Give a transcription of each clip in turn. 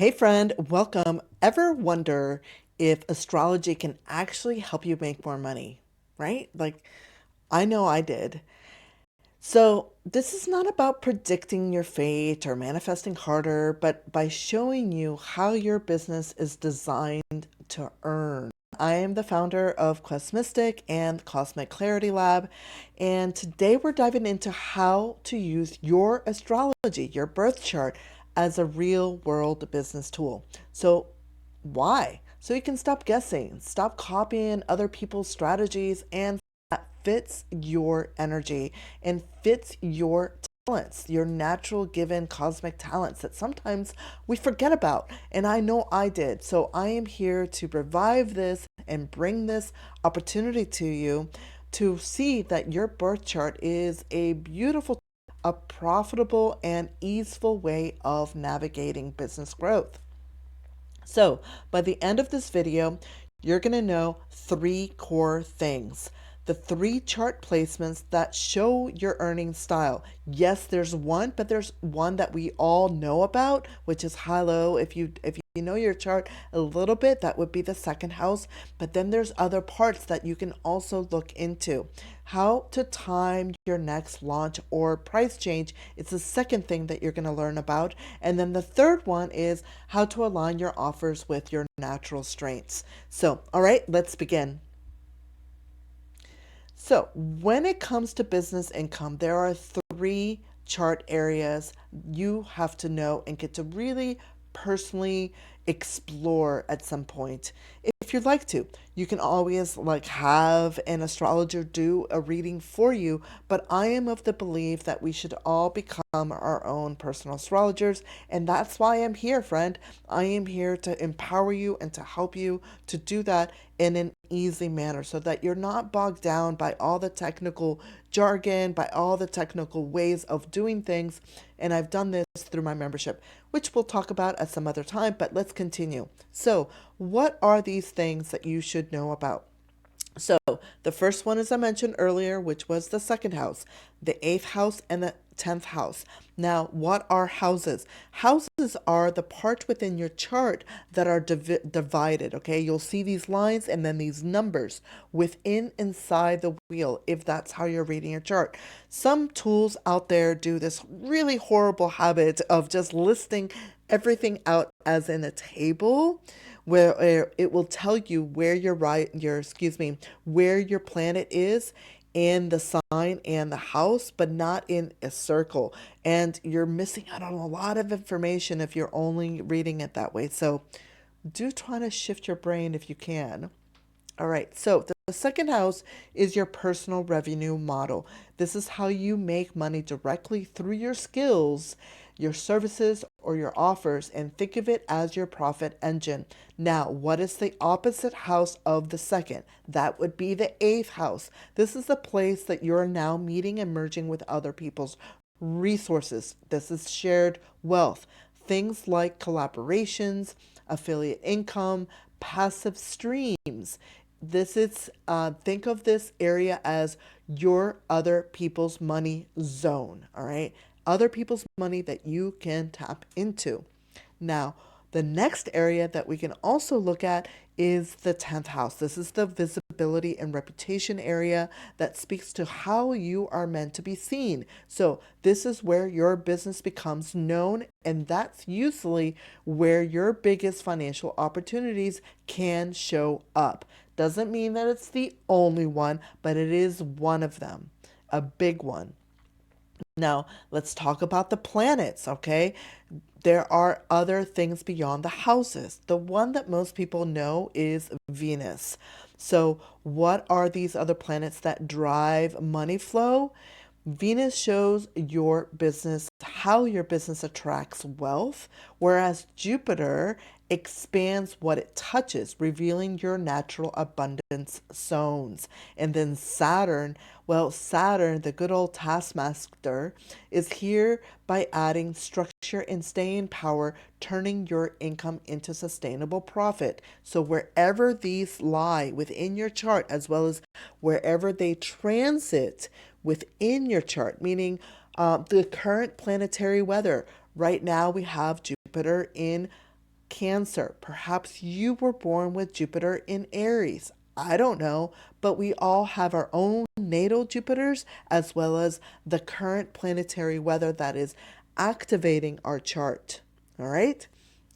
Hey friend, welcome. Ever wonder if astrology can actually help you make more money? Right? I know I did. So, this is not about predicting your fate or manifesting harder, but by showing you how your business is designed to earn. I am the founder of Quest Mystic and Cosmic Clarity Lab, and today we're diving into how to use your astrology, your birth chart, as a real world business tool. So, why? So you can stop guessing, stop copying other people's strategies, and that fits your energy and fits your talents, your natural given cosmic talents that sometimes we forget about. And I know I did. So I am here to revive this and bring this opportunity to you to see that your birth chart is a beautiful, a profitable, and easeful way of navigating business growth. So, by the end of this video, you're going to know three core things. The three chart placements that show your earning style. Yes, there's one, but there's one that we all know about, which is high-low. If you know your chart a little bit, that would be the second house. But then there's other parts that you can also look into. How to time your next launch or price change is the second thing that you're going to learn about. And then the third one is how to align your offers with your natural strengths. So, all right, let's begin. So, when it comes to business income, there are three chart areas you have to know and get to really personally explore at some point. If you'd like to, you can always have an astrologer do a reading for you, but I am of the belief that we should all become our own personal astrologers, and that's why I'm here, friend. I am here to empower you and to help you to do that in an easy manner so that you're not bogged down by all the technical jargon, by all the technical ways of doing things. And I've done this through my membership, which we'll talk about at some other time, but let's continue. So, what are these things that you should know about? So, the first one, as I mentioned earlier, which was the second house, the eighth house, and the 10th house. Now, what are houses? Houses are the parts within your chart that are divided, okay? You'll see these lines and then these numbers within inside the wheel, if that's how you're reading your chart. Some tools out there do this really horrible habit of just listing everything out as in a table where it will tell you where where your planet is in the sign and the house, but not in a circle. And you're missing out on a lot of information if you're only reading it that way. So do try to shift your brain if you can. All right, so the second house is your personal revenue model. This is how you make money directly through your skills, your services, or your offers, and think of it as your profit engine. Now, what is the opposite house of the second? That would be the eighth house. This is the place that you're now meeting and merging with other people's resources. This is shared wealth. Things like collaborations, affiliate income, passive streams. This is think of this area as your other people's money zone. All right, other people's money that you can tap into. Now, the next area that we can also look at is the 10th house. This is the visibility and reputation area that speaks to how you are meant to be seen. So, this is where your business becomes known, and that's usually where your biggest financial opportunities can show up. Doesn't mean that it's the only one, but it is one of them, a big one. Now, let's talk about the planets, okay? There are other things beyond the houses. The one that most people know is Venus. So, what are these other planets that drive money flow? Venus shows your business, how your business attracts wealth, whereas Jupiter expands what it touches, revealing your natural abundance zones. And then Saturn, well, Saturn, the good old taskmaster, is here by adding structure and staying power, turning your income into sustainable profit. So wherever these lie within your chart, as well as wherever they transit within your chart, meaning the current planetary weather. Right now, we have Jupiter in Cancer, perhaps you were born with Jupiter in Aries. I don't know, but we all have our own natal Jupiters as well as the current planetary weather that is activating our chart. All right?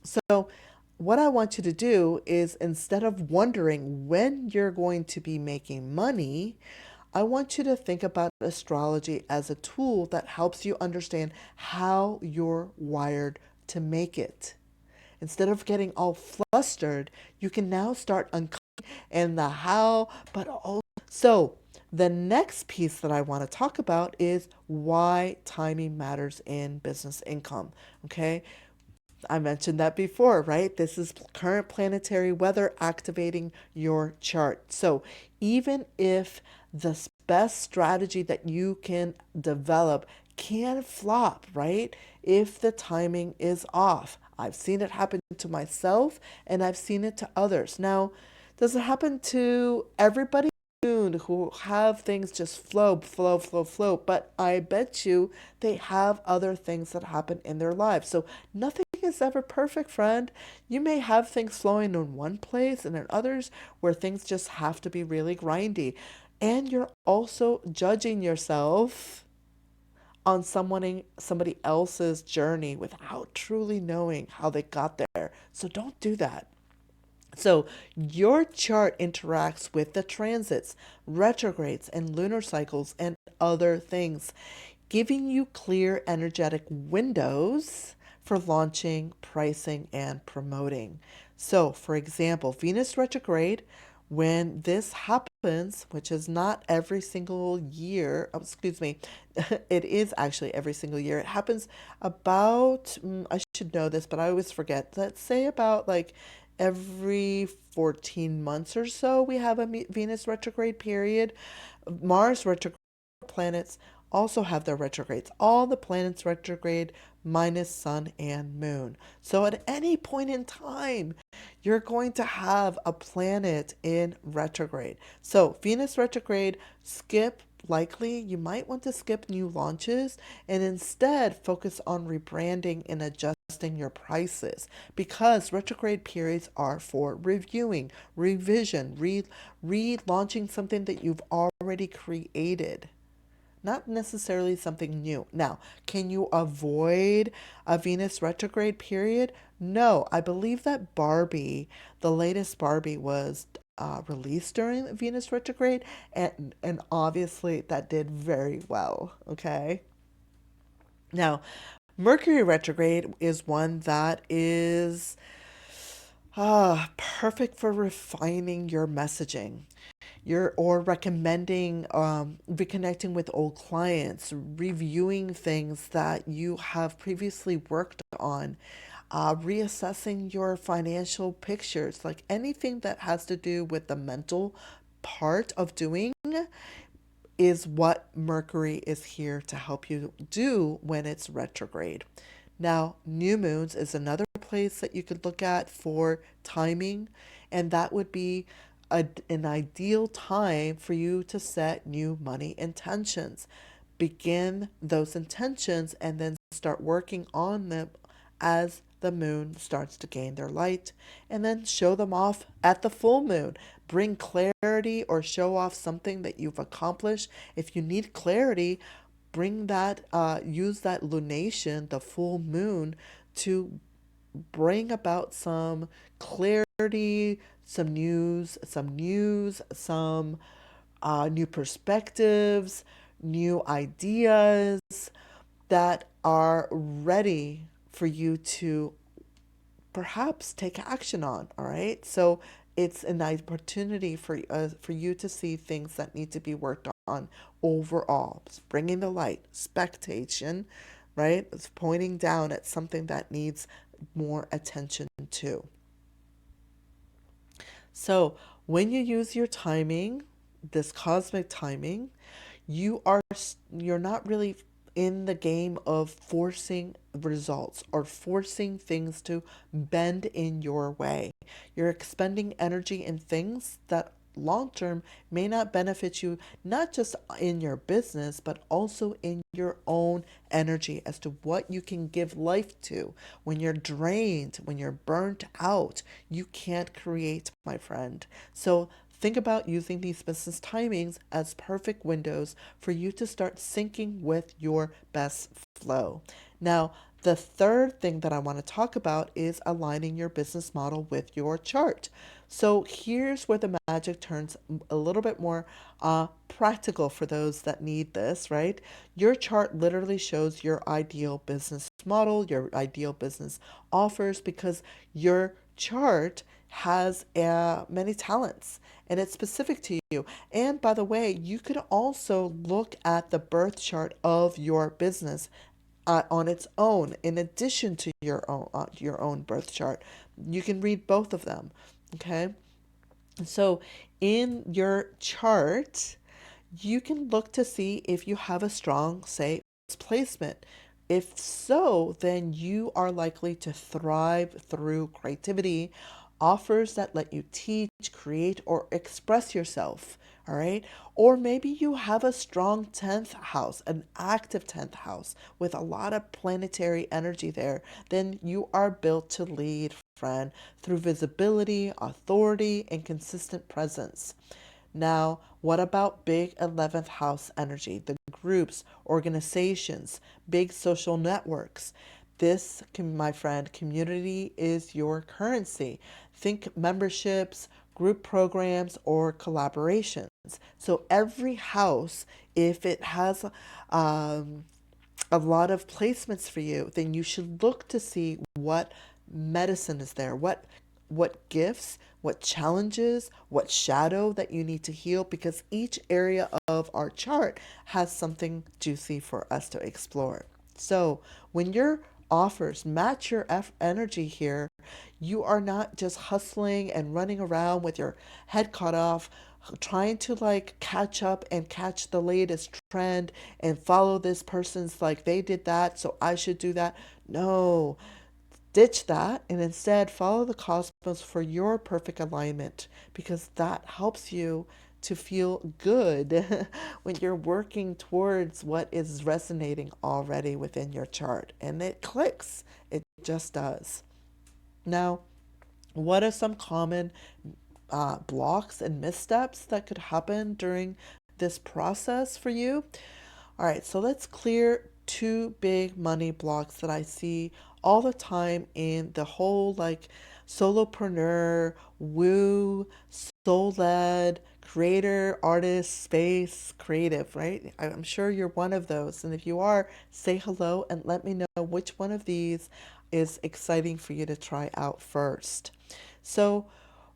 So, what I want you to do is instead of wondering when you're going to be making money, I want you to think about astrology as a tool that helps you understand how you're wired to make it. Instead of getting all flustered, you can now start uncovering and the how, but also. So, the next piece that I want to talk about is why timing matters in business income. Okay. I mentioned that before, right? This is current planetary weather activating your chart. So, even if the best strategy that you can develop can flop, right? If the timing is off. I've seen it happen to myself and I've seen it to others. Now, does it happen to everybody who have things just flow, but I bet you they have other things that happen in their lives. So nothing is ever perfect, friend. You may have things flowing in one place and in others where things just have to be really grindy. And you're also judging yourself on somebody else's journey without truly knowing how they got there. So don't do that. So, your chart interacts with the transits, retrogrades, and lunar cycles, and other things, giving you clear energetic windows for launching, pricing, and promoting. So, for example, Venus retrograde, when this happens, which is not every single year, oh, excuse me, it is actually every single year. It happens about, I should know this, but I always forget. Let's say about like every 14 months or so, we have a Venus retrograde period. Mars retrograde planets also have their retrogrades. All the planets retrograde minus Sun and Moon. So at any point in time, you're going to have a planet in retrograde. So Venus retrograde, skip likely. You might want to skip new launches and instead focus on rebranding and adjusting your prices because retrograde periods are for reviewing, revision, relaunching something that you've already created, not necessarily something new. Now, can you avoid a Venus retrograde period? No, I believe that Barbie, the latest Barbie, was released during Venus retrograde, and obviously that did very well. Okay. Now, Mercury retrograde is one that is perfect for refining your messaging. You're or recommending reconnecting with old clients, reviewing things that you have previously worked on, reassessing your financial pictures, like anything that has to do with the mental part of doing is what Mercury is here to help you do when it's retrograde. Now, new moons is another place that you could look at for timing, and that would be an ideal time for you to set new money intentions. Begin those intentions and then start working on them as the moon starts to gain their light, and then show them off at the full moon. Bring clarity or show off something that you've accomplished. If you need clarity, bring that, use that lunation, the full moon, to bring about some clarity, some new perspectives, new ideas that are ready for you to perhaps take action on. All right. So it's an opportunity for you to see things that need to be worked on overall. It's bringing the light, spectation, right? It's pointing down at something that needs more attention to. So when you use your timing, this cosmic timing, you're not really in the game of forcing results or forcing things to bend in your way. You're expending energy in things that long term may not benefit you, not just in your business, but also in your own energy as to what you can give life to. When you're drained, when you're burnt out, you can't create, my friend. So think about using these business timings as perfect windows for you to start syncing with your best flow. Now, the third thing that I want to talk about is aligning your business model with your chart. So here's where the magic turns a little bit more practical for those that need this, right? Your chart literally shows your ideal business model, your ideal business offers, because your chart has many talents and it's specific to you. And by the way, you could also look at the birth chart of your business on its own, in addition to your own birth chart. You can read both of them. Okay, so in your chart, you can look to see if you have a strong, say, placement. If so, then you are likely to thrive through creativity, offers that let you teach, create, or express yourself. All right. Or maybe you have a strong 10th house, an active 10th house with a lot of planetary energy there. Then you are built to lead, friend, through visibility, authority, and consistent presence. Now, what about big 11th house energy, the groups, organizations, big social networks? This, my friend, community is your currency. Think memberships, group programs, or collaborations. So every house, if it has a lot of placements for you, then you should look to see what medicine is there, what gifts, what challenges, what shadow that you need to heal, because each area of our chart has something juicy for us to explore. So, when your offers match your energy here, you are not just hustling and running around with your head cut off, trying to like catch up and catch the latest trend and follow this person's like they did that, so I should do that. No, ditch that and instead follow the cosmos for your perfect alignment, because that helps you to feel good when you're working towards what is resonating already within your chart. And it clicks, it just does. Now, what are some common blocks and missteps that could happen during this process for you? All right, so let's clear two big money blocks that I see all the time in the whole like solopreneur, woo, soul led, creator, artist, space, creative, right? I'm sure you're one of those. And if you are, say hello and let me know which one of these is exciting for you to try out first. So,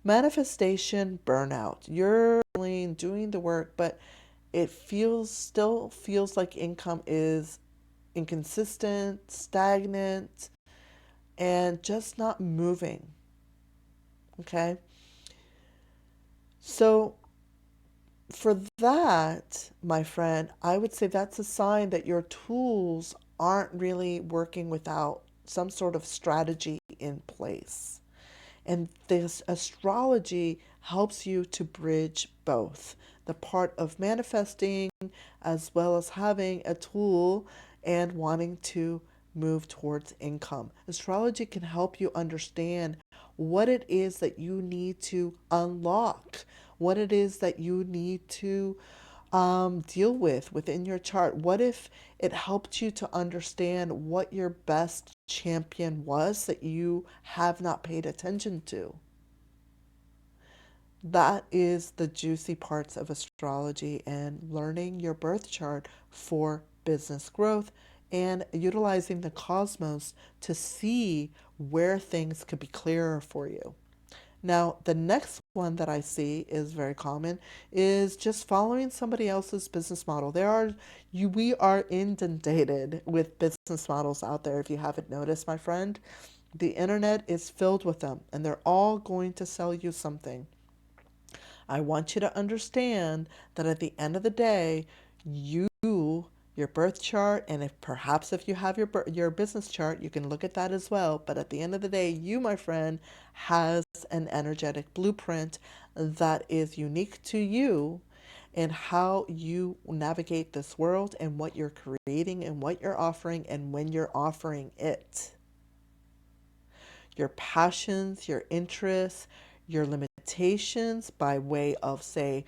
manifestation burnout. You're doing the work, but it still feels like income is inconsistent, stagnant, and just not moving. Okay? So, for that, my friend, I would say that's a sign that your tools aren't really working without some sort of strategy in place. And this astrology helps you to bridge both the part of manifesting as well as having a tool and wanting to move towards income. Astrology can help you understand what it is that you need to unlock, what it is that you need to deal with within your chart. What if it helped you to understand what your best champion was that you have not paid attention to? That is the juicy parts of astrology and learning your birth chart for business growth and utilizing the cosmos to see where things could be clearer for you. Now, the next one that I see is very common is just following somebody else's business model. We are inundated with business models out there. If you haven't noticed, my friend, the internet is filled with them and they're all going to sell you something. I want you to understand that at the end of the day, you your birth chart, and if perhaps if you have your business chart, you can look at that as well. But at the end of the day, you, my friend, has an energetic blueprint that is unique to you and how you navigate this world and what you're creating and what you're offering and when you're offering it. Your passions, your interests, your limitations by way of, say,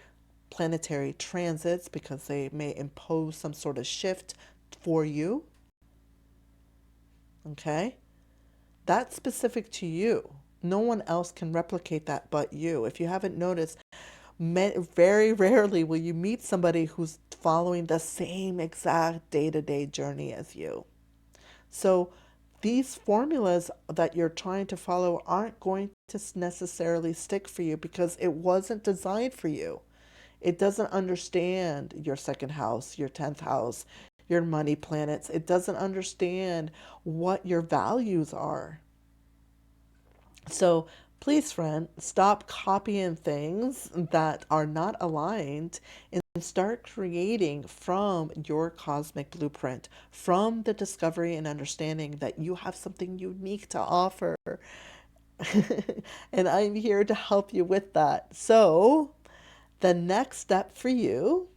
planetary transits, because they may impose some sort of shift for you. Okay? That's specific to you. No one else can replicate that but you. If you haven't noticed, very rarely will you meet somebody who's following the same exact day to day journey as you. So these formulas that you're trying to follow aren't going to necessarily stick for you because it wasn't designed for you. It doesn't understand your second house, your 10th house, your money planets. It doesn't understand what your values are. So please, friend, stop copying things that are not aligned and start creating from your cosmic blueprint, from the discovery and understanding that you have something unique to offer. And I'm here to help you with that. So, the next step for you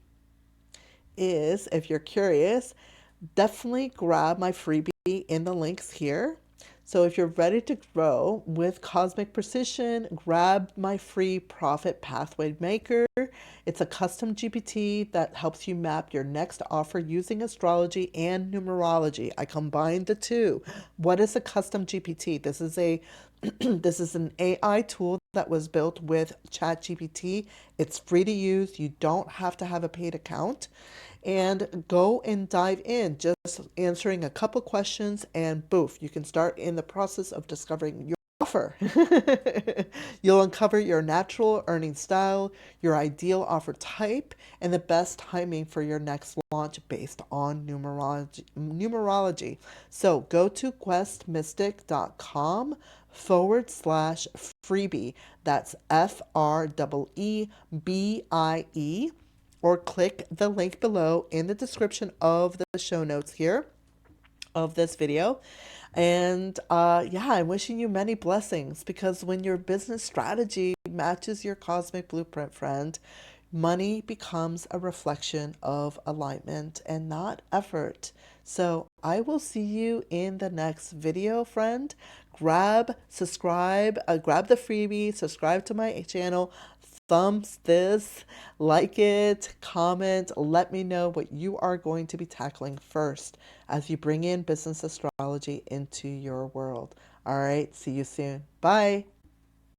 is, if you're curious, definitely grab my freebie in the links here. So if you're ready to grow with cosmic precision, grab my free profit pathway maker. It's a custom GPT that helps you map your next offer using astrology and numerology. I combined the two. What is a custom GPT? This is a this is an AI tool that was built with ChatGPT. It's free to use. You don't have to have a paid account. And go and dive in, just answering a couple questions, and boof, you can start in the process of discovering your offer. You'll uncover your natural earning style, your ideal offer type, and the best timing for your next launch based on numerology. So go to questmystic.com/freebie. That's FREEBIE, or click the link below in the description of the show notes here of this video. And yeah, I'm wishing you many blessings, because when your business strategy matches your cosmic blueprint, friend, money becomes a reflection of alignment and not effort. So I will see you in the next video, friend. Grab the freebie, subscribe to my channel, thumbs this, like it, comment, let me know what you are going to be tackling first as you bring in business astrology into your world. All right, see you soon. Bye.